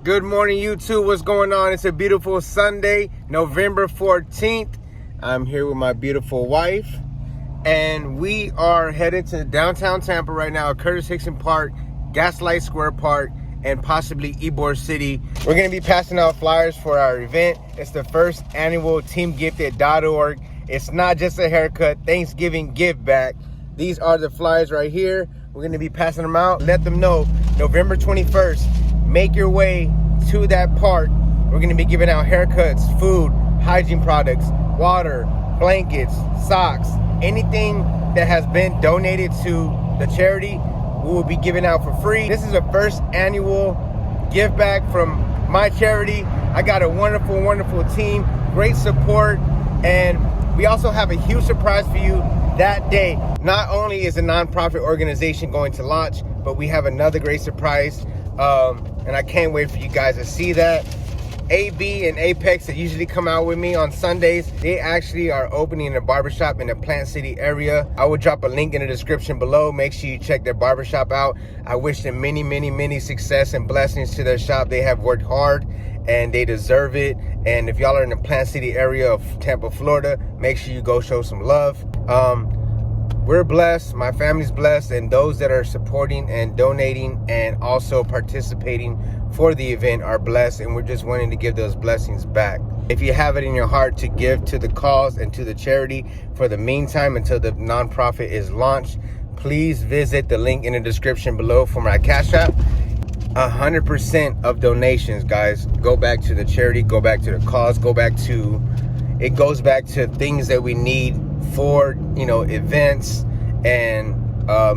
Good morning, YouTube. What's going on? It's a beautiful Sunday, November 14th. I'm here with my beautiful wife, and we are headed to downtown Tampa right now, Curtis Hickson Park, Gaslight Square Park, and possibly Ybor City. We're going to be passing out flyers for our event. It's the first annual teamgifted.org. It's not just a haircut, Thanksgiving give back. These are the flyers right here. We're going to be passing them out. Let them know November 21st, make your way to that park. We're going to be giving out haircuts, food, hygiene products, water, blankets, socks, anything that has been donated to the charity, we will be giving out for free. This is the first annual give back from my charity. I got a wonderful, wonderful team, great support, and we also have a huge surprise for you that day. Not only is a nonprofit organization going to launch, but we have another great surprise, and I can't wait for you guys to see that. AB and Apex that usually come out with me on Sundays, they actually are opening a barbershop in the Plant City area. I will drop a link in the description below. Make sure you check their barbershop out. I wish them many, many, many success and blessings to their shop. They have worked hard and they deserve it. And if y'all are in the Plant City area of Tampa, Florida, make sure you go show some love. We're blessed, my family's blessed, and those that are supporting and donating and also participating for the event are blessed, and we're just wanting to give those blessings back. If you have it in your heart to give to the cause and to the charity for the meantime until the nonprofit is launched, please visit the link in the description below for my Cash App. 100% of donations, guys, go back to the charity, go back to the cause, it goes back to things that we need for, you know, events and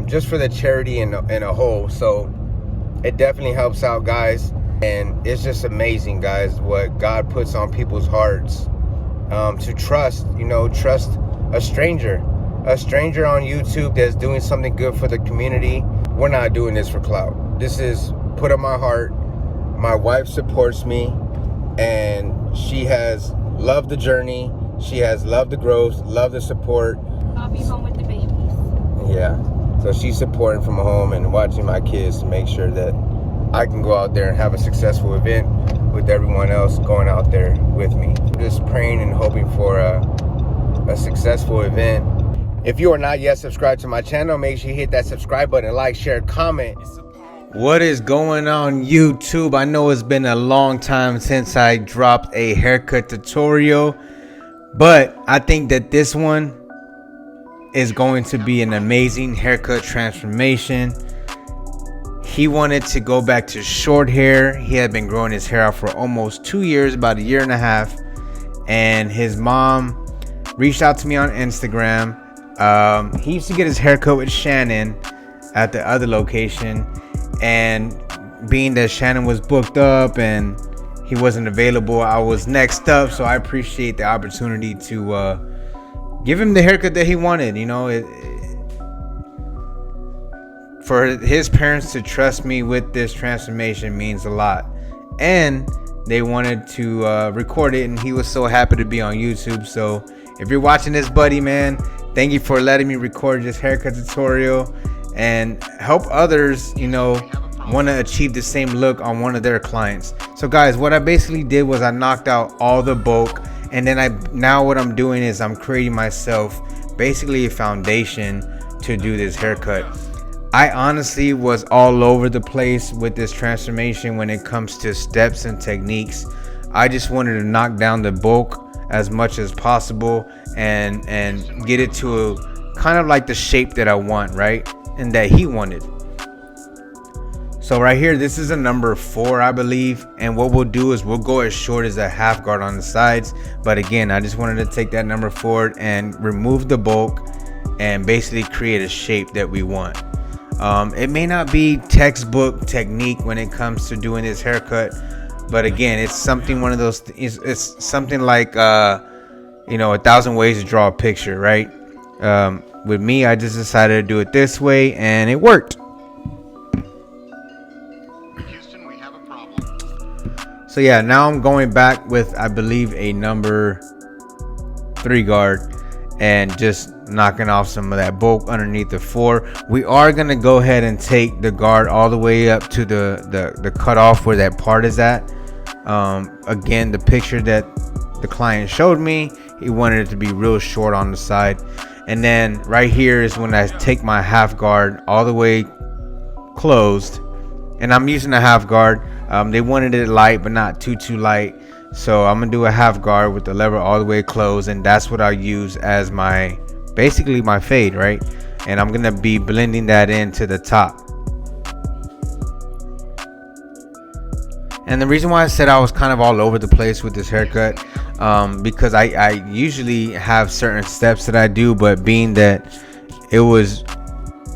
just for the charity in a whole. So it definitely helps out, guys, and it's just amazing, guys, what God puts on people's hearts to trust a stranger on YouTube that's doing something good for the community. We're not doing this for clout. This is put on my heart. My wife supports me, and she has loved the journey. She has loved the growth, loved the support. I'll be home with the babies. Yeah, so she's supporting from home and watching my kids to make sure that I can go out there and have a successful event with everyone else going out there with me. Just praying and hoping for a successful event. If you are not yet subscribed to my channel, make sure you hit that subscribe button, like, share, comment. What is going on, YouTube? I know it's been a long time since I dropped a haircut tutorial, but I think that this one is going to be an amazing haircut transformation. He wanted to go back to short hair. He had been growing his hair out for almost 2 years, about a year and a half, and his mom reached out to me on Instagram. He used to get his haircut with Shannon at the other location, and being that Shannon was booked up and he wasn't available, I was next up. So I appreciate the opportunity to give him the haircut that he wanted. You know, for his parents to trust me with this transformation means a lot, and they wanted to record it, and he was so happy to be on YouTube. So if you're watching this, buddy, man, thank you for letting me record this haircut tutorial and help others, you know, want to achieve the same look on one of their clients. So guys, what I basically did was I knocked out all the bulk, and then now what I'm doing is I'm creating myself basically a foundation to do this haircut. I honestly was all over the place with this transformation when it comes to steps and techniques. I just wanted to knock down the bulk as much as possible and get it to kind of like the shape that I want, right? And that he wanted. So right here, this is a number 4, I believe, and what we'll do is we'll go as short as a half guard on the sides. But again, I just wanted to take that number 4 and remove the bulk and basically create a shape that we want. It may not be textbook technique when it comes to doing this haircut, but again, it's something, one of those, it's something like 1,000 ways to draw a picture, right? With me, I just decided to do it this way, and it worked. Houston, we have a problem. So yeah, now I'm going back with, I believe, a number 3 guard, and just knocking off some of that bulk underneath the 4. We are going to go ahead and take the guard all the way up to the cutoff where that part is at. Again, the picture that the client showed me, he wanted it to be real short on the side. And then right here is when I take my half guard all the way closed, and I'm using a half guard. They wanted it light but not too light, so I'm gonna do a half guard with the lever all the way closed, and that's what I use as my basically my fade, right? And I'm gonna be blending that into the top. And the reason why I said I was kind of all over the place with this haircut, because I usually have certain steps that I do, but being that it was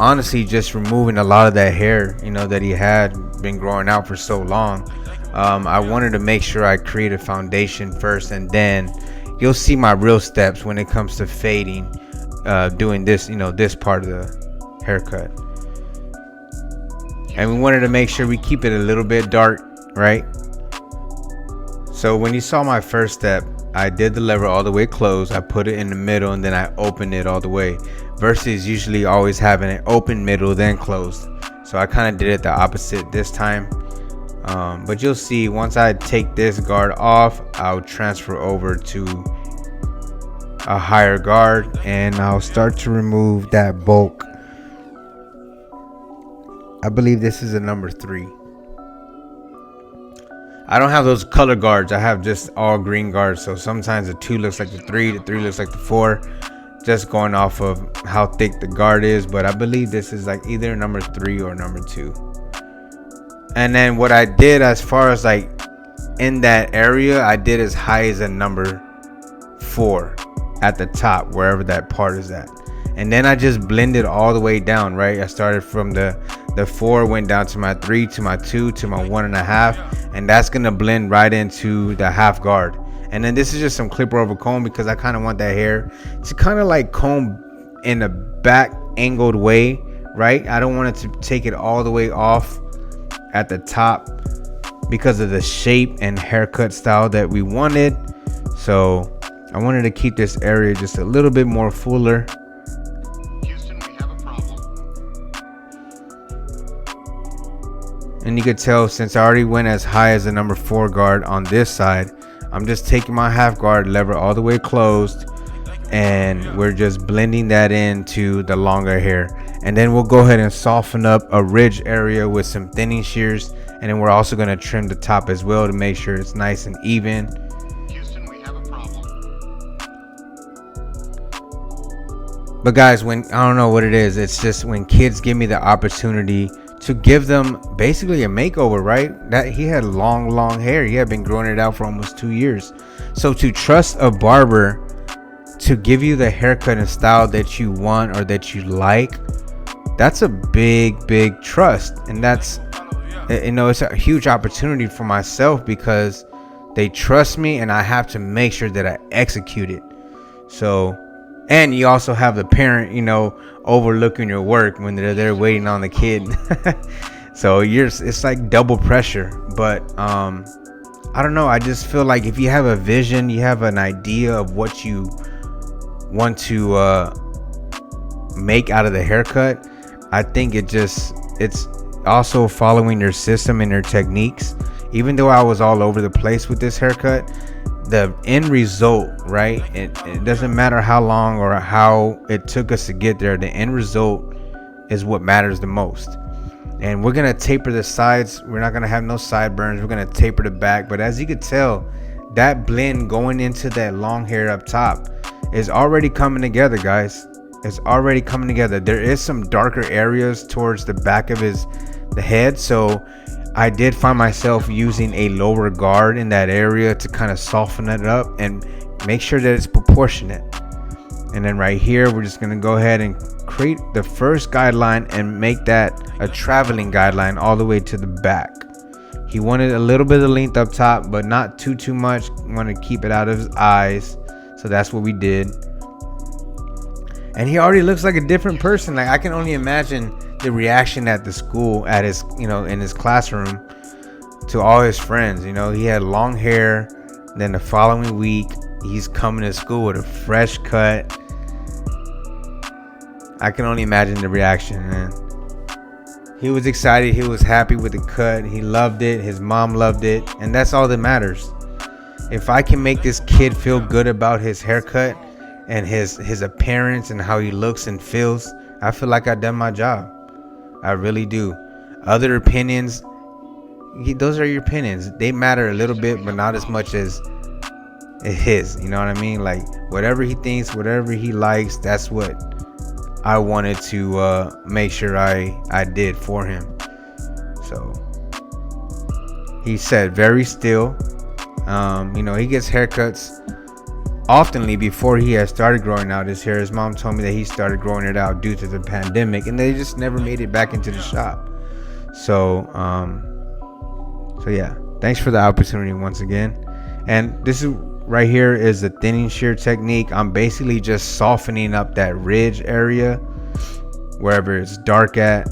honestly just removing a lot of that hair, you know, that he had been growing out for so long, I wanted to make sure I create a foundation first, and then you'll see my real steps when it comes to fading, doing this, you know, this part of the haircut. And we wanted to make sure we keep it a little bit dark, right? So when you saw my first step, I did the lever all the way closed, I put it in the middle, and then I opened it all the way, versus usually always having it open middle then closed. So I kind of did it the opposite this time. But you'll see once I take this guard off, I'll transfer over to a higher guard, and I'll start to remove that bulk. I believe this is a number 3. I don't have those color guards. I have just all green guards. So sometimes the 2 looks like the 3, the 3 looks like the 4, just going off of how thick the guard is. But I believe this is like either number 3 or number 2. And then what I did as far as like in that area, I did as high as a number 4 at the top, wherever that part is at. And then I just blended all the way down, right? I started from the 4, went down to my 3, to my 2, to my 1.5, and that's gonna blend right into the half guard. And then this is just some clipper over comb, because I kind of want that hair to kind of like comb in a back angled way, right? I don't want it to take it all the way off at the top because of the shape and haircut style that we wanted. So I wanted to keep this area just a little bit more fuller. And you could tell, since I already went as high as the number 4 guard on this side, I'm just taking my half guard lever all the way closed, and we're just blending that into the longer hair. And then we'll go ahead and soften up a ridge area with some thinning shears, and then we're also going to trim the top as well to make sure it's nice and even. Houston, we have a problem. But guys, when I don't know what it is, it's just when kids give me the opportunity to give them basically a makeover, right? That he had long hair. He had been growing it out for almost 2 years. So to trust a barber to give you the haircut and style that you want or that you like, that's a big trust. And that's, you know, it's a huge opportunity for myself, because they trust me and I have to make sure that I execute it. So, and you also have the parent, you know, overlooking your work when they're there waiting on the kid. So it's like double pressure. But I don't know, I just feel like if you have a vision, you have an idea of what you want to make out of the haircut, I think it's also following your system and your techniques. Even though I was all over the place with this haircut, the end result, right? It doesn't matter how long or how it took us to get there. The end result is what matters the most. And we're gonna taper the sides. We're not gonna have no sideburns. We're gonna taper the back. But as you can tell, that blend going into that long hair up top is already coming together, guys. It's already coming together. There is some darker areas towards the back of the head, so I did find myself using a lower guard in that area to kind of soften it up and make sure that it's proportionate. And then right here, we're just gonna go ahead and create the first guideline and make that a traveling guideline all the way to the back. He wanted a little bit of length up top, but not too much. Want to keep it out of his eyes, so that's what we did. And he already looks like a different person. Like, I can only imagine the reaction at the school, at his, you know, in his classroom, to all his friends. You know, he had long hair. Then the following week, he's coming to school with a fresh cut. I can only imagine the reaction, man. He was excited. He was happy with the cut. He loved it. His mom loved it. And that's all that matters. If I can make this kid feel good about his haircut and his appearance and how he looks and feels, I feel like I've done my job. I really do. Other opinions, those are your opinions. They matter a little bit, but not as much as his. You know what I mean? Like, whatever he thinks, whatever he likes, that's what I wanted to make sure I did for him. So he said very still. He gets haircuts oftenly before he has started growing out his hair. His mom told me that he started growing it out due to the pandemic, and they just never made it back into the shop. So yeah, thanks for the opportunity once again. And this is right here is the thinning shear technique. I'm basically just softening up that ridge area wherever it's dark at,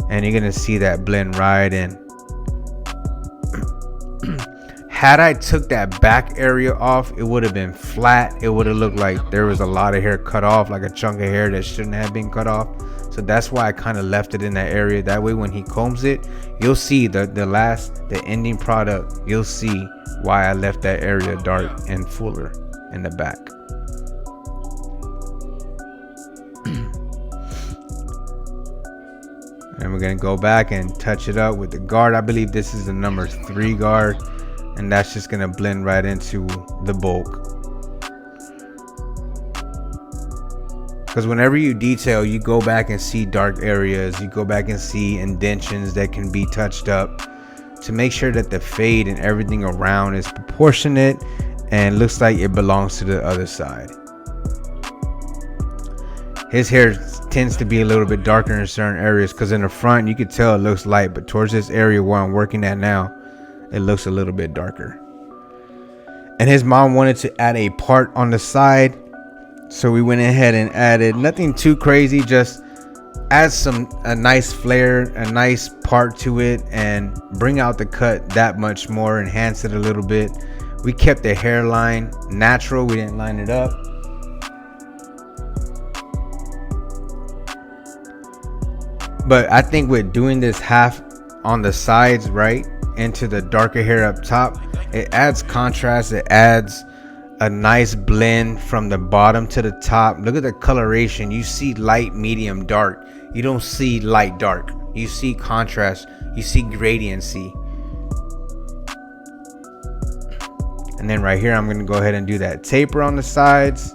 and you're gonna see that blend right in. Had I took that back area off, it would have been flat. It would have looked like there was a lot of hair cut off, like a chunk of hair that shouldn't have been cut off. So that's why I kind of left it in that area. That way when he combs it, you'll see the ending product. You'll see why I left that area dark and fuller in the back. And we're gonna go back and touch it up with the guard. I believe this is the number 3 guard, and that's just gonna blend right into the bulk. Because whenever you detail, you go back and see dark areas, you go back and see indentions that can be touched up to make sure that the fade and everything around is proportionate and looks like it belongs to the other side. His hair tends to be a little bit darker in certain areas, because in the front you can tell it looks light, but towards this area where I'm working at now, it looks a little bit darker. And his mom wanted to add a part on the side, so we went ahead and added nothing too crazy, just add a nice flare, a nice part to it, and bring out the cut that much more, enhance it a little bit. We kept the hairline natural, we didn't line it up. But I think with doing this half on the sides, right, into the darker hair up top, it adds contrast. It adds a nice blend from the bottom to the top. Look at the coloration. You see light, medium, dark. You don't see light, dark. You see contrast. You see gradiency. And then right here, I'm going to go ahead and do that taper on the sides.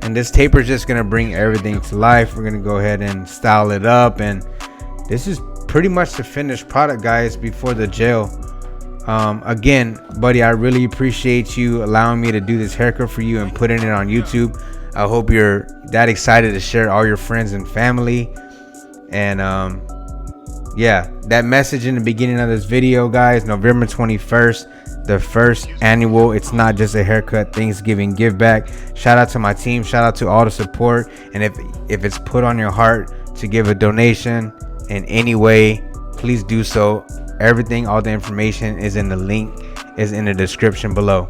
And this taper is just going to bring everything to life. We're going to go ahead and style it up. And this is pretty much the finished product, guys, before the gel. Again, buddy, I really appreciate you allowing me to do this haircut for you and putting it on YouTube. I hope you're that excited to share all your friends and family. And yeah, that message in the beginning of this video, guys, November 21st, the first annual It's Not Just a Haircut Thanksgiving give back. Shout out to my team, shout out to all the support. And if it's put on your heart to give a donation in any way, please do so. Everything, all the information is in the link, is in the description below.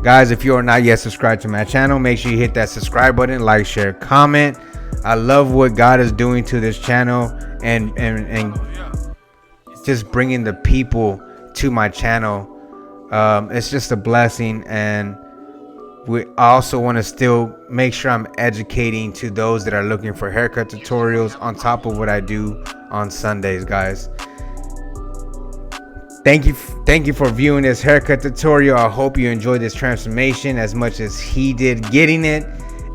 Guys, if you are not yet subscribed to my channel, make sure you hit that subscribe button, like, share, comment. I love what God is doing to this channel and just bringing the people to my channel. It's just a blessing, and I also want to still make sure I'm educating to those that are looking for haircut tutorials on top of what I do on Sundays, guys. Thank you for viewing this haircut tutorial. I hope you enjoyed this transformation as much as he did getting it.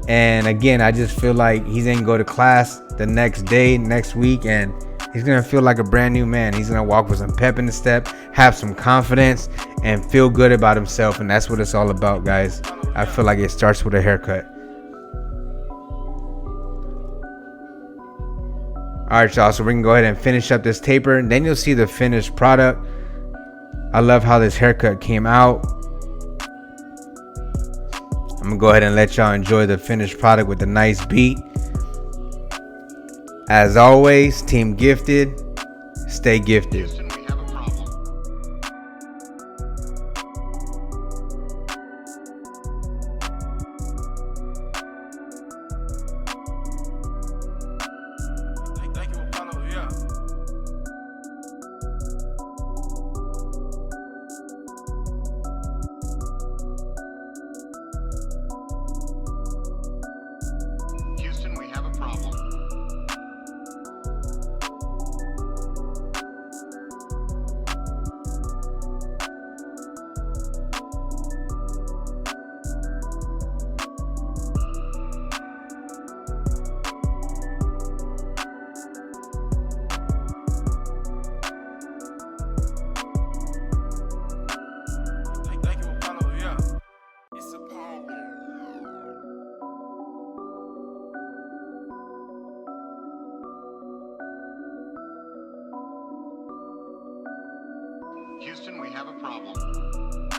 And again, I just feel like he's gonna go to class the next day, next week, and he's gonna feel like a brand new man. He's gonna walk with some pep in the step, have some confidence, and feel good about himself. And that's what it's all about, guys. I feel like it starts with a haircut. All right, y'all, so we can go ahead and finish up this taper, and then you'll see the finished product. I love how this haircut came out. I'm gonna go ahead and let y'all enjoy the finished product with a nice beat. As always, Team Gifted, stay gifted. Houston, we have a problem.